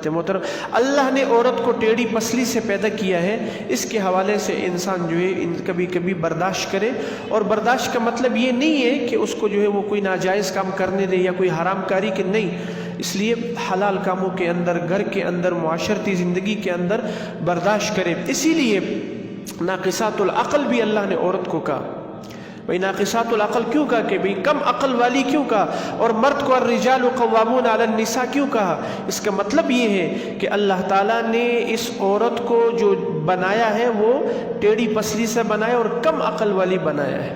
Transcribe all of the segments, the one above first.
محترم، اللہ نے عورت کو ٹیڑھی پسلی سے پیدا کیا ہے، اس کے حوالے سے انسان جو ہے کبھی کبھی برداشت کرے، اور برداشت کا مطلب یہ نہیں ہے کہ اس کو جو ہے وہ کوئی ناجائز کام کرنے دے یا کوئی حرام کاری کے، نہیں، اس لیے حلال کاموں کے اندر، گھر کے اندر، معاشرتی زندگی کے اندر برداشت کرے۔ اسی لیے ناقصات العقل بھی اللہ نے عورت کو کہا، بھئی ناقصات العقل کیوں کہا کہ بھئی کم عقل والی کیوں کہا، اور مرد کو الرجال قوامون علی النساء کیوں کہا؟ اس کا مطلب یہ ہے کہ اللہ تعالیٰ نے اس عورت کو جو بنایا ہے وہ ٹیڑھی پسلی سے بنایا اور کم عقل والی بنایا ہے۔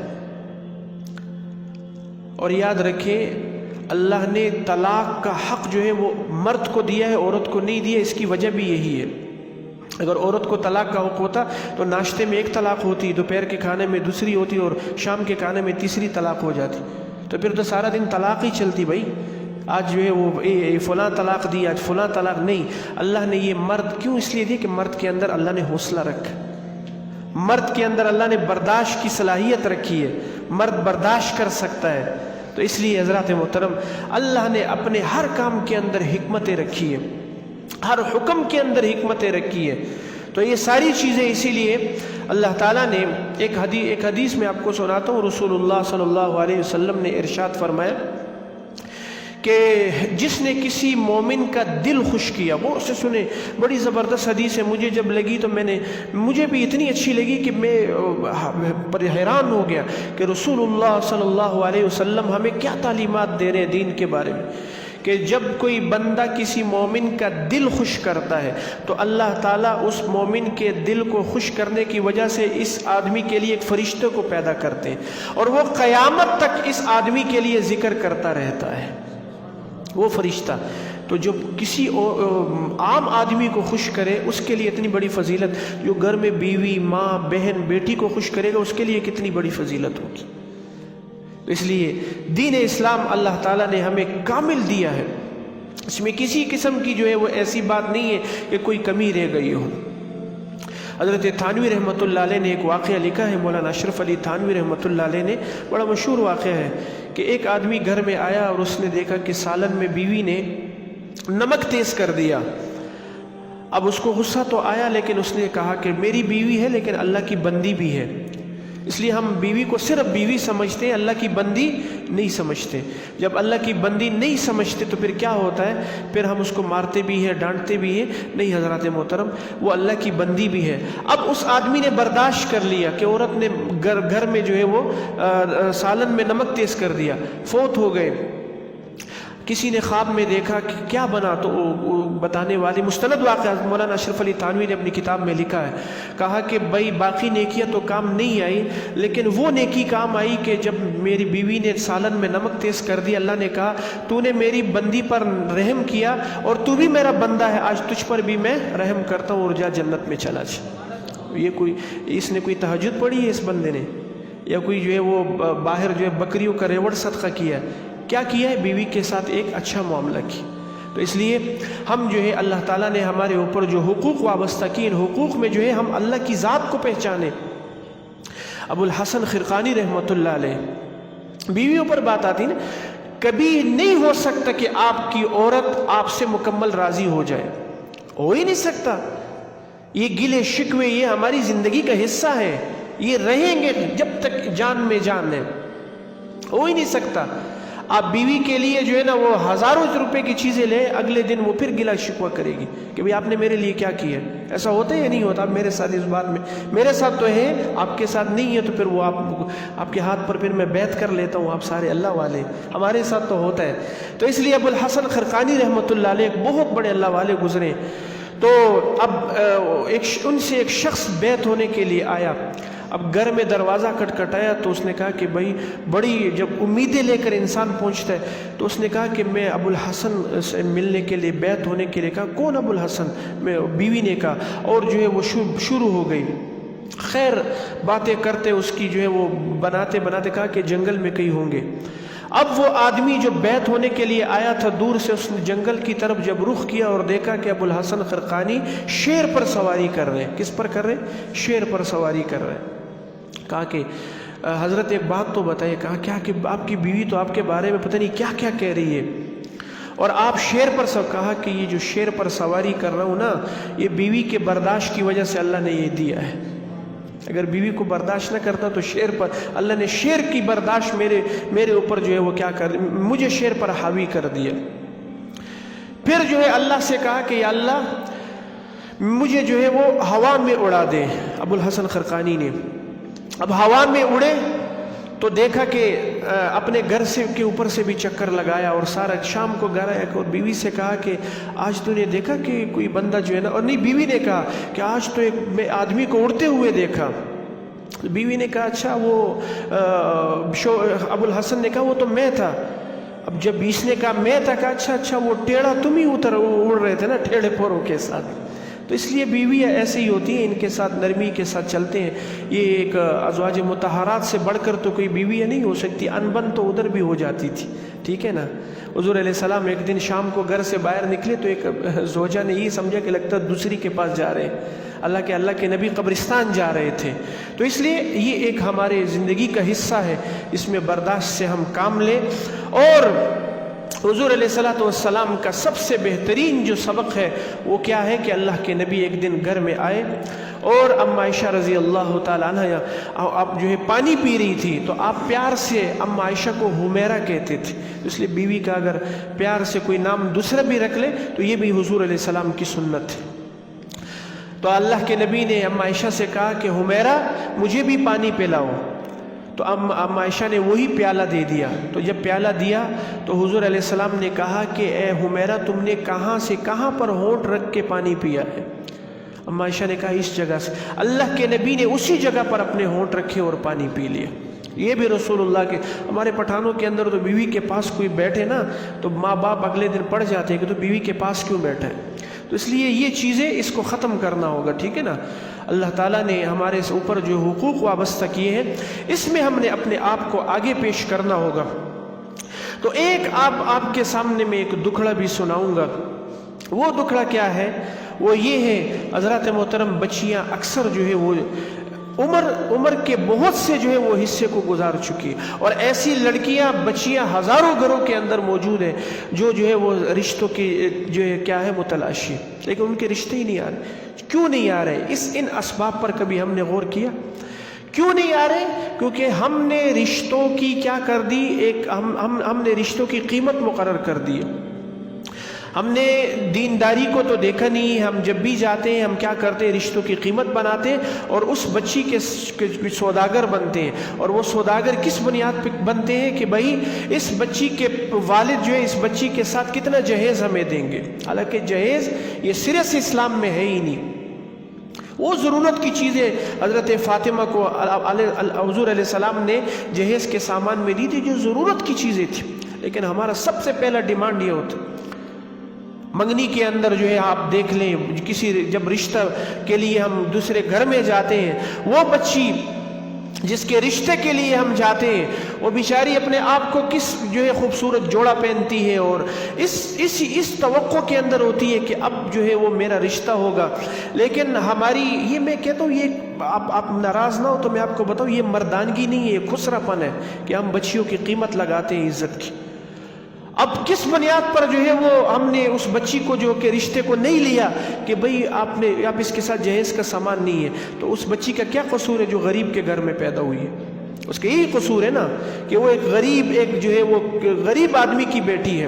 اور یاد رکھیں اللہ نے طلاق کا حق جو ہے وہ مرد کو دیا ہے، عورت کو نہیں دیا، اس کی وجہ بھی یہی ہے۔ اگر عورت کو طلاق کا حق ہوتا تو ناشتے میں ایک طلاق ہوتی، دوپہر کے کھانے میں دوسری ہوتی، اور شام کے کھانے میں تیسری طلاق ہو جاتی، تو پھر تو سارا دن طلاق ہی چلتی۔ بھائی آج جو ہے وہ فلاں طلاق دی، آج فلاں طلاق، نہیں، اللہ نے یہ مرد کیوں اس لیے دی کہ مرد کے اندر اللہ نے حوصلہ رکھا، مرد کے اندر اللہ نے برداشت کی صلاحیت رکھی ہے، مرد برداشت کر سکتا ہے۔ تو اس لیے حضرات محترم اللہ نے اپنے ہر کام کے اندر حکمتیں رکھی ہیں، ہر حکم کے اندر حکمتیں رکھی ہے۔ تو یہ ساری چیزیں اسی لیے اللہ تعالیٰ نے ایک حدیث میں آپ کو سناتا ہوں، رسول اللہ صلی اللہ علیہ وسلم نے ارشاد فرمایا کہ جس نے کسی مومن کا دل خوش کیا، غور سے سنیں، بڑی زبردست حدیث ہے، مجھے جب لگی تو مجھے بھی اتنی اچھی لگی کہ میں حیران ہو گیا کہ رسول اللہ صلی اللہ علیہ وسلم ہمیں کیا تعلیمات دے رہے ہیں دین کے بارے میں، کہ جب کوئی بندہ کسی مومن کا دل خوش کرتا ہے تو اللہ تعالیٰ اس مومن کے دل کو خوش کرنے کی وجہ سے اس آدمی کے لیے ایک فرشتے کو پیدا کرتے ہیں، اور وہ قیامت تک اس آدمی کے لیے ذکر کرتا رہتا ہے وہ فرشتہ۔ تو جو کسی عام آدمی کو خوش کرے اس کے لیے اتنی بڑی فضیلت، جو گھر میں بیوی، ماں، بہن، بیٹی کو خوش کرے گا اس کے لیے کتنی بڑی فضیلت ہوگی۔ اس لیے دین اسلام اللہ تعالیٰ نے ہمیں کامل دیا ہے، اس میں کسی قسم کی جو ہے وہ ایسی بات نہیں ہے کہ کوئی کمی رہ گئی ہو۔ حضرت تھانوی رحمۃ اللہ علیہ نے ایک واقعہ لکھا ہے، مولانا اشرف علی تھانوی رحمۃ اللہ علیہ نے، بڑا مشہور واقعہ ہے کہ ایک آدمی گھر میں آیا اور اس نے دیکھا کہ سالن میں بیوی نے نمک تیز کر دیا۔ اب اس کو غصہ تو آیا، لیکن اس نے کہا کہ میری بیوی ہے لیکن اللہ کی بندی بھی ہے، اس لیے ہم بیوی کو صرف بیوی سمجھتے ہیں، اللہ کی بندی نہیں سمجھتے۔ جب اللہ کی بندی نہیں سمجھتے تو پھر کیا ہوتا ہے، پھر ہم اس کو مارتے بھی ہیں، ڈانٹتے بھی ہیں، نہیں حضرات محترم، وہ اللہ کی بندی بھی ہے۔ اب اس آدمی نے برداشت کر لیا کہ عورت نے گھر میں جو ہے وہ سالن میں نمک تیز کر دیا، فوت ہو گئے۔ کسی نے خواب میں دیکھا کہ کیا بنا، تو بتانے والی مستند واقعہ مولانا اشرف علی تھانوی نے اپنی کتاب میں لکھا ہے، کہا کہ بھائی باقی نیکیاں تو کام نہیں آئی، لیکن وہ نیکی کام آئی کہ جب میری بیوی نے سالن میں نمک تیز کر دیا، اللہ نے کہا تو نے میری بندی پر رحم کیا اور تو بھی میرا بندہ ہے، آج تجھ پر بھی میں رحم کرتا ہوں اور جا جنت میں چلا جا۔ یہ اس نے کوئی تہجد پڑھی ہے اس بندے نے، یا کوئی جو ہے وہ باہر جو ہے بکریوں کا ریوڑ صدقہ کیا ہے؟ کیا کیا ہے؟ بیوی کے ساتھ ایک اچھا معاملہ کی۔ تو اس لیے ہم جو ہے اللہ تعالیٰ نے ہمارے اوپر جو حقوق وابستہ کی، ان حقوق میں جو ہے ہم اللہ کی ذات کو پہچانے۔ ابو الحسن خرقانی رحمۃ اللہ علیہ، بیویوں پر بات آتی نا، کبھی نہیں ہو سکتا کہ آپ کی عورت آپ سے مکمل راضی ہو جائے، ہو ہی نہیں سکتا۔ یہ گلے شکوے یہ ہماری زندگی کا حصہ ہے، یہ رہیں گے جب تک جان میں جان ہے، ہو ہی نہیں سکتا۔ آپ بیوی کے لیے جو ہے نا وہ ہزاروں روپے کی چیزیں لیں، اگلے دن وہ پھر گلا شکوہ کرے گی کہ بھئی آپ نے میرے لیے کیا کیا ہے۔ ایسا ہوتا ہے یا نہیں ہوتا؟ آپ میرے ساتھ اس بات میں، میرے ساتھ تو ہے، آپ کے ساتھ نہیں ہے، تو پھر وہ آپ کے ہاتھ پر پھر میں بیعت کر لیتا ہوں، آپ سارے اللہ والے، ہمارے ساتھ تو ہوتا ہے۔ تو اس لیے ابو الحسن خرقانی رحمۃ اللہ علیہ ایک بہت بڑے اللہ والے گزرے، تو اب ان سے ایک شخص بیعت ہونے کے لیے آیا۔ اب گھر میں دروازہ کھٹکھٹایا تو اس نے کہا کہ بھائی بڑی جب امیدیں لے کر انسان پہنچتا ہے، تو اس نے کہا کہ میں ابو الحسن سے ملنے کے لیے، بیعت ہونے کے لیے۔ کہا کون ابو الحسن؟ میں بیوی نے کہا، اور جو ہے وہ شروع ہو گئی، خیر باتیں کرتے اس کی جو ہے وہ بناتے کہا کہ جنگل میں کہیں ہوں گے۔ اب وہ آدمی جو بیعت ہونے کے لیے آیا تھا، دور سے اس نے جنگل کی طرف جب رخ کیا اور دیکھا کہ ابو الحسن خرقانی شیر پر سواری کر رہے ہیں۔ کس پر کر رہے ہیں؟ شیر پر سواری کر رہے ہیں۔ کہا کہ حضرت ایک بات تو بتائیے، کہا کیا کہ آپ کی بیوی تو آپ کے بارے میں پتہ نہیں کیا کیا کہہ رہی ہے، اور آپ شیر پر سب کہا کہ یہ جو شیر پر سواری کر رہا ہوں نا، یہ بیوی کے برداشت کی وجہ سے اللہ نے یہ دیا ہے. اگر بیوی کو برداشت نہ کرتا تو شیر پر اللہ نے شیر کی برداشت میرے اوپر جو ہے وہ کیا کر، مجھے شیر پر حاوی کر دیا. پھر جو ہے اللہ سے کہا کہ یا اللہ مجھے جو ہے وہ ہوا میں اڑا دے. ابو الحسن خرقانی نے اب ہوا میں اڑے تو دیکھا کہ اپنے گھر سے کے اوپر سے بھی چکر لگایا اور سارا شام کو گھر آیا اور بیوی سے کہا کہ آج تو نے دیکھا کہ کوئی بندہ جو ہے نا، اور نہیں، بیوی نے کہا کہ آج تو ایک آدمی کو اڑتے ہوئے دیکھا. بیوی نے کہا اچھا وہ ابو الحسن نے کہا وہ تو میں تھا. اب جب اس نے کہا میں تھا، کہا اچھا وہ ٹیڑھا تم ہی اڑ رہے تھے نا ٹیڑھے پوروں کے ساتھ. تو اس لیے بیوی ایسے ہی ہوتی ہیں، ان کے ساتھ نرمی کے ساتھ چلتے ہیں. یہ ایک ازواج مطہرات سے بڑھ کر تو کوئی بیوی نہیں ہو سکتی. انبن تو ادھر بھی ہو جاتی تھی، ٹھیک ہے نا. حضور علیہ السلام ایک دن شام کو گھر سے باہر نکلے تو ایک زوجہ نے یہ سمجھا کہ لگتا ہے دوسری کے پاس جا رہے ہیں. اللہ کے نبی قبرستان جا رہے تھے. تو اس لیے یہ ایک ہمارے زندگی کا حصہ ہے، اس میں برداشت سے ہم کام لیں. اور حضور علیہ السلام کا سب سے بہترین جو سبق ہے وہ کیا ہے کہ اللہ کے نبی ایک دن گھر میں آئے اور اما عائشہ رضی اللہ تعالیٰ عنہ آپ جو ہے پانی پی رہی تھی، تو آپ پیار سے اما عائشہ کو حمیرہ کہتے تھے. اس لیے بیوی کا اگر پیار سے کوئی نام دوسرا بھی رکھ لے تو یہ بھی حضور علیہ السلام کی سنت ہے. تو اللہ کے نبی نے اما عائشہ سے کہا کہ حمیرہ مجھے بھی پانی پلاؤ. تو اما عائشہ نے وہی پیالہ دے دیا. تو جب پیالہ دیا تو حضور علیہ السلام نے کہا کہ اے حمیرہ تم نے کہاں سے کہاں پر ہونٹ رکھ کے پانی پیا ہے؟ اما عائشہ نے کہا اس جگہ سے. اللہ کے نبی نے اسی جگہ پر اپنے ہونٹ رکھے اور پانی پی لیا. یہ بھی رسول اللہ کے. ہمارے پٹھانوں کے اندر تو بیوی کے پاس کوئی بیٹھے نا تو ماں باپ اگلے دن پڑ جاتے ہیں کہ تو بیوی کے پاس کیوں بیٹھا ہے. تو اس لیے یہ چیزیں اس کو ختم کرنا ہوگا، ٹھیک ہے نا. اللہ تعالیٰ نے ہمارے اوپر جو حقوق وابستہ کیے ہیں اس میں ہم نے اپنے آپ کو آگے پیش کرنا ہوگا. تو ایک آپ کے سامنے میں ایک دکھڑا بھی سناؤں گا. وہ دکھڑا کیا ہے؟ وہ یہ ہے حضرات محترم، بچیاں اکثر جو ہے وہ عمر کے بہت سے جو ہے وہ حصے کو گزار چکی، اور ایسی لڑکیاں بچیاں ہزاروں گھروں کے اندر موجود ہیں جو ہے وہ رشتوں کی جو ہے کیا ہے متلاشی، لیکن ان کے رشتے ہی نہیں آ رہے. کیوں نہیں آ رہے؟ ان اسباب پر کبھی ہم نے غور کیا؟ کیوں نہیں آ رہے؟ کیونکہ ہم نے رشتوں کی کیا کر دی، ہم نے رشتوں کی قیمت مقرر کر دی. ہم نے دینداری کو تو دیکھا نہیں. ہم جب بھی جاتے ہیں ہم کیا کرتے ہیں؟ رشتوں کی قیمت بناتے ہیں اور اس بچی کے سوداگر بنتے ہیں. اور وہ سوداگر کس بنیاد پہ بنتے ہیں کہ بھائی اس بچی کے والد جو ہے اس بچی کے ساتھ کتنا جہیز ہمیں دیں گے. حالانکہ جہیز یہ سرے سے اسلام میں ہے ہی نہیں. وہ ضرورت کی چیزیں حضرت فاطمہ کو حضور علیہ السلام نے جہیز کے سامان میں دی تھی جو ضرورت کی چیزیں تھی. لیکن ہمارا سب سے پہلا ڈیمانڈ یہ ہوتا منگنی کے اندر جو ہے آپ دیکھ لیں جب رشتہ کے لیے ہم دوسرے گھر میں جاتے ہیں، وہ بچی جس کے رشتے کے لیے ہم جاتے ہیں وہ بیچاری اپنے آپ کو کس جو ہے خوبصورت جوڑا پہنتی ہے اور اس توقع کے اندر ہوتی ہے کہ اب جو ہے وہ میرا رشتہ ہوگا. لیکن ہماری یہ میں کہتا ہوں یہ آپ ناراض نہ ہو تو میں آپ کو بتاؤں یہ مردانگی نہیں ہے، یہ خسرا پن ہے کہ ہم بچیوں کی قیمت لگاتے ہیں عزت کی. اب کس بنیاد پر جو ہے وہ ہم نے اس بچی کو جو کہ رشتے کو نہیں لیا کہ بھئی آپ اس کے ساتھ جہیز کا سامان نہیں ہے. تو اس بچی کا کیا قصور ہے جو غریب کے گھر میں پیدا ہوئی ہے؟ اس کا یہی قصور ہے نا کہ وہ ایک جو ہے وہ غریب آدمی کی بیٹی ہے.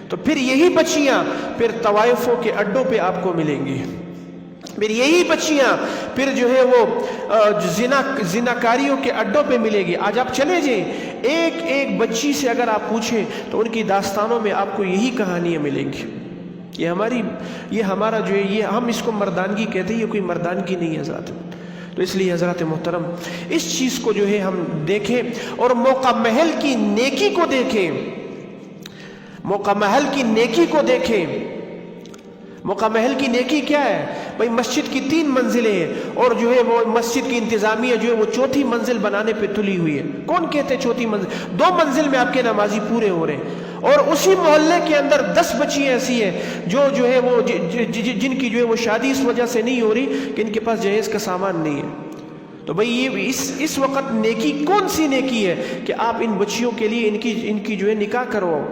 تو پھر یہی بچیاں پھر طوائفوں کے اڈوں پہ آپ کو ملیں گی. پھر یہی بچیاں پھر جو ہے وہ زناکاریوں کے اڈوں پہ ملے گی. آج آپ چلے جائیں ایک بچی سے اگر آپ پوچھیں تو ان کی داستانوں میں آپ کو یہی کہانیاں ملیں گی. یہ ہمارا جو ہے یہ ہم اس کو مردانگی کہتے ہیں، یہ کوئی مردانگی نہیں ہے ذات. تو اس لیے حضرات محترم اس چیز کو جو ہے ہم دیکھیں اور موقع محل کی نیکی کو دیکھیں. موقع محل کی نیکی کو دیکھیں. موقع محل کی نیکی کیا ہے؟ بھائی مسجد کی 3 منزلیں ہیں اور جو ہے وہ مسجد کی انتظامیہ جو ہے وہ 4تھی منزل بنانے پہ تلی ہوئی ہے. کون کہتے ہیں 4تھی منزل؟ 2 منزل میں آپ کے نمازی پورے ہو رہے ہیں اور اسی محلے کے اندر 10 بچیاں ایسی ہیں جو ہے وہ جن کی جو ہے وہ شادی اس وجہ سے نہیں ہو رہی کہ ان کے پاس جہیز کا سامان نہیں ہے. تو بھئی یہ اس وقت نیکی کون سی نیکی ہے کہ آپ ان بچیوں کے لیے ان کی جو ہے نکاح کرواؤ؟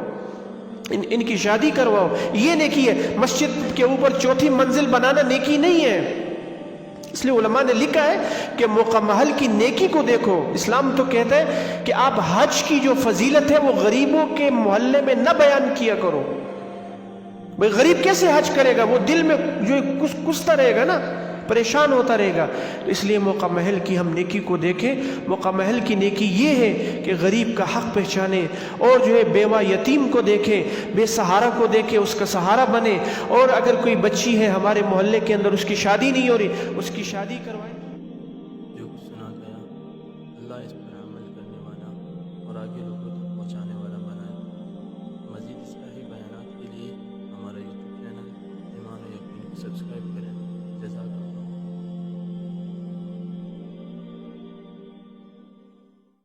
ان کی شادی کرواؤ، یہ نیکی ہے۔ مسجد کے اوپر چوتھی منزل بنانا نیکی نہیں ہے۔ اس لیے علماء نے لکھا ہے کہ موقع محل کی نیکی کو دیکھو۔ اسلام تو کہتا ہے کہ آپ حج کی جو فضیلت ہے وہ غریبوں کے محلے میں نہ بیان کیا کرو۔ بھئی غریب کیسے حج کرے گا؟ وہ دل میں جو کستا رہے گا نا، پریشان ہوتا رہے گا۔ تو اس لیے موقع محل کی ہم نیکی کو دیکھیں۔ موقع محل کی نیکی یہ ہے کہ غریب کا حق پہچانے، اور جو ہے بیوہ یتیم کو دیکھے، بے سہارا کو دیکھے، اس کا سہارا بنے، اور اگر کوئی بچی ہے ہمارے محلے کے اندر اس کی شادی نہیں ہو رہی، اس کی شادی کروائے۔